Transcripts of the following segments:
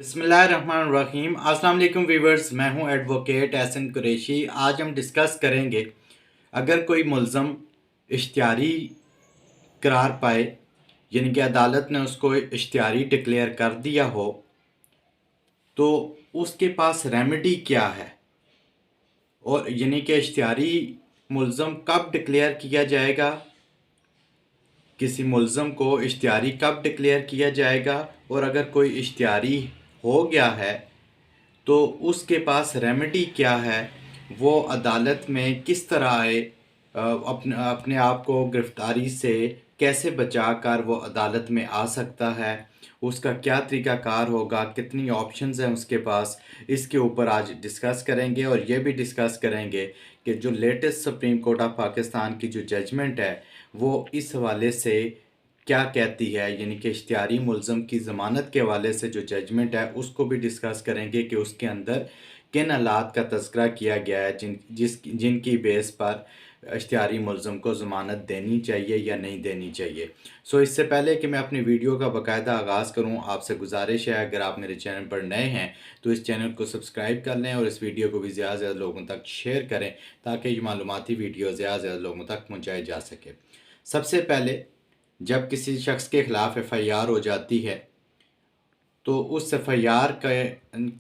बिस्मिल्लाहिर्रहमानिर्रहीम। अस्सलाम वालेकुम वीवर्स, मैं हूं एडवोकेट एहसन कुरैशी। आज हम डिस्कस करेंगे अगर कोई मुल्ज़म इश्तिहारी करार पाए, यानी कि अदालत ने उसको इश्तिहारी डिक्लेयर कर दिया हो, तो उसके पास रेमेडी क्या है और यानी कि इश्तिहारी मुल्ज़म कब डिक्लेयर किया जाएगा, किसी मुल्ज़म को इश्तिहारी कब डिक्लेयर किया जाएगा और अगर कोई इश्तिहारी हो गया है तो उसके पास रेमेडी क्या है, वो अदालत में किस तरह आए, अपने अपने आप को गिरफ्तारी से कैसे बचाकर वो अदालत में आ सकता है, उसका क्या तरीक़ाकार होगा, कितनी ऑप्शंस हैं उसके पास, इसके ऊपर आज डिस्कस करेंगे। और ये भी डिस्कस करेंगे कि जो latest supreme court of Pakistan की जो जजमेंट है, वो इस हवाले से क्या कहती है, यानी कि इश्तिहारी मुल्ज़म की ज़मानत के हवाले से जो जजमेंट है उसको भी डिस्कस करेंगे कि उसके अंदर किन हालात का तज़किरा किया गया है जिनकी बेस पर इश्तिहारी मुल्ज़म को ज़मानत देनी चाहिए या नहीं देनी चाहिए। इससे पहले कि मैं अपनी वीडियो का बाकायदा आगाज़ करूँ, आपसे गुजारिश है अगर आप मेरे चैनल पर नए हैं तो इस चैनल को सब्सक्राइब कर लें और इस वीडियो को भी ज़्यादा से ज़्यादा लोगों तक शेयर करें ताकि ये मालूमाती वीडियो ज़्यादा से ज़्यादा लोगों तक पहुँचाई जा सके। सबसे पहले, जब किसी शख्स के खिलाफ एफआईआर हो जाती है तो उस एफआईआर का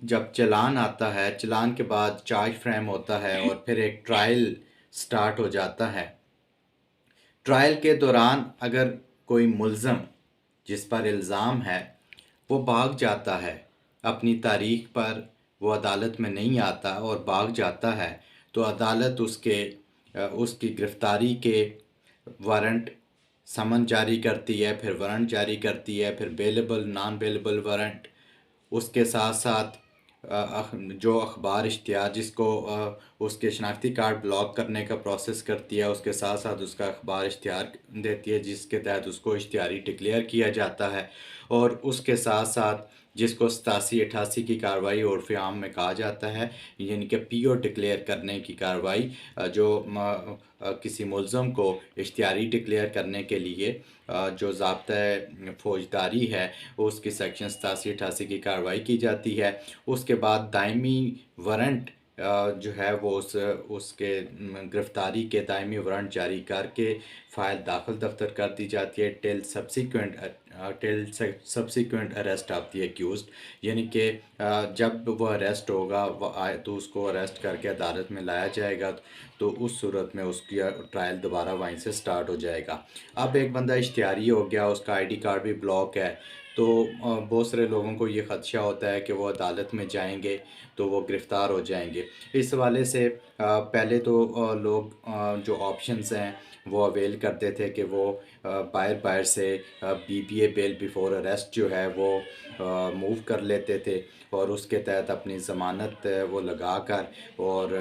जब चालान आता है, चालान के बाद चार्ज फ्रेम होता है और फिर एक ट्रायल स्टार्ट हो जाता है। ट्रायल के दौरान अगर कोई मुल्ज़म जिस पर इल्ज़ाम है वो भाग जाता है, अपनी तारीख पर वो अदालत में नहीं आता और भाग जाता है, तो अदालत उसकी गिरफ़्तारी के वारंट समन जारी करती है, फिर वारंट जारी करती है, फिर बेलेबल नॉन बेलेबल वारंट। उसके साथ-साथ जो अखबार इश्तिहार जिसको उसके शनाख्ती कार्ड ब्लॉक करने का प्रोसेस करती है, उसके साथ-साथ उसका अखबार इश्तिहार देती है जिसके तहत उसको इश्तिहारी डिक्लेयर किया जाता है। और उसके साथ-साथ जिसको 87-88 की कार्रवाई उर्फ़ आम में कहा जाता है, यानी कि पीओ डिक्लेयर करने की कार्रवाई, किसी मुल्ज़म को इश्तिहारी डिक्लेयर करने के लिए जो ज़ाब्ता फ़ौजदारी है उसकी सेक्शन 87-88 की कार्रवाई की जाती है। उसके बाद दायमी वारंट जो है वो उसके गिरफ़्तारी के दायमी वारंट जारी करके फ़ाइल दाखिल दफ्तर कर दी जाती है till subsequent arrest of the accused, यानी कि जब वो अरेस्ट होगा वो आए तो उसको अरेस्ट करके अदालत में लाया जाएगा, तो उस सूरत में उसकी ट्रायल दोबारा वहीं से स्टार्ट हो जाएगा। अब एक बंदा इश्तिहारी हो गया, उसका आईडी कार्ड भी ब्लॉक है, तो बहुत सारे लोगों को ये ख़दशा होता है कि वो अदालत में जाएंगे तो वो गिरफ़्तार हो जाएंगे। इस हवाले से पहले तो लोग जो ऑप्शंस हैं वो अवेल करते थे कि वो बायर से बीपीए बेल बिफोर अरेस्ट जो है वो मूव कर लेते थे और उसके तहत अपनी ज़मानत वो लगा कर और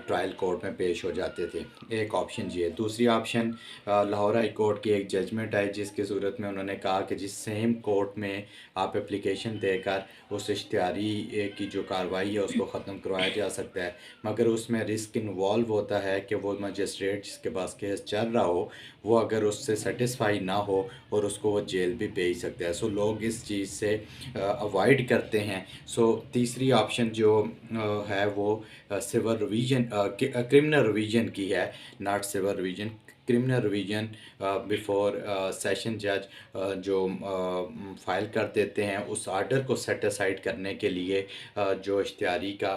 ट्रायल कोर्ट में पेश हो जाते थे। एक ऑप्शन ये है। दूसरी ऑप्शन, लाहौर हाई कोर्ट की एक जजमेंट आई जिसकी सूरत में उन्होंने कहा कि जिस सेम कोर्ट में आप एप्लीकेशन देकर उस इश्तिहारी की जो कार्रवाई है उसको ख़त्म करवाया जा सकता है, मगर उसमें रिस्क इन्वॉल्व होता है कि वो मजिस्ट्रेट जिसके पास केस चल रहा हो वो अगर उससे सेटिस्फाई ना हो और उसको वो जेल भी भेज सकता है। लोग इस चीज़ से अवॉइड करते हैं। तीसरी ऑप्शन जो है वो सिविल रिवीजन क्रिमिनल रिवीजन की है, not civil revision, criminal revision before session जज जो फ़ाइल कर देते हैं उस आर्डर को सेट असाइड करने के लिए, जो इश्तिहारी का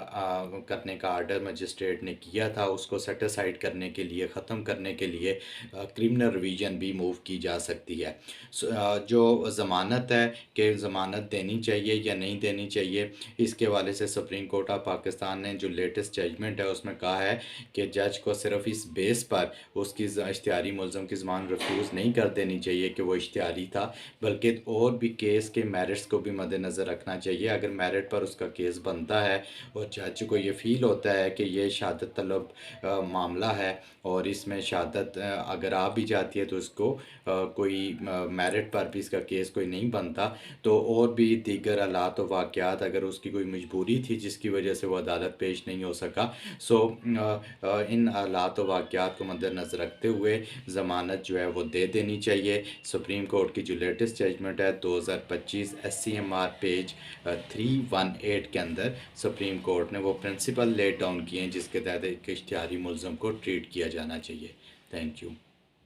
करने का आर्डर मजिस्ट्रेट ने किया था उसको सेट असाइड करने के लिए, ख़त्म करने के लिए क्रिमिनल रिवीजन भी मूव की जा सकती है। जो ज़मानत है कि ज़मानत देनी चाहिए या नहीं देनी चाहिए, इसके हवाले से सुप्रीम कोर्ट ऑफ पाकिस्तान ने जो लेटेस्ट जजमेंट है उसमें कहा है कि जज को सिर्फ इस बेस पर उसकी इश्तिहारी मुल्ज़म की ज़मानत रिफ्यूज़ नहीं कर देनी चाहिए कि वो इश्तिहारी था, बल्कि और भी केस के मेरिट्स को भी मद्देनज़र रखना चाहिए। अगर मेरिट पर उसका केस बनता है और जज को ये फ़ील होता है कि ये शहादत तलब मामला है और इसमें शहादत अगर आ भी जाती है तो उसको कोई मेरिट पर भी इसका केस कोई नहीं बनता, तो और भी दीगर हालात व वाक़यात अगर उसकी कोई मजबूरी थी जिसकी वजह से वो अदालत पेश नहीं हो सका, इन हालात व वाक़यात को मद्देनज़र रखते हुए हुए ज़मानत जो है वो दे देनी चाहिए। सुप्रीम कोर्ट की जो लेटेस्ट जजमेंट है 2025 SCMR पेज 318 के अंदर सुप्रीम कोर्ट ने वो प्रिंसिपल लेट डाउन किए हैं जिसके तहत एक इश्तिहारी मुल्ज़म को ट्रीट किया जाना चाहिए। Thank you.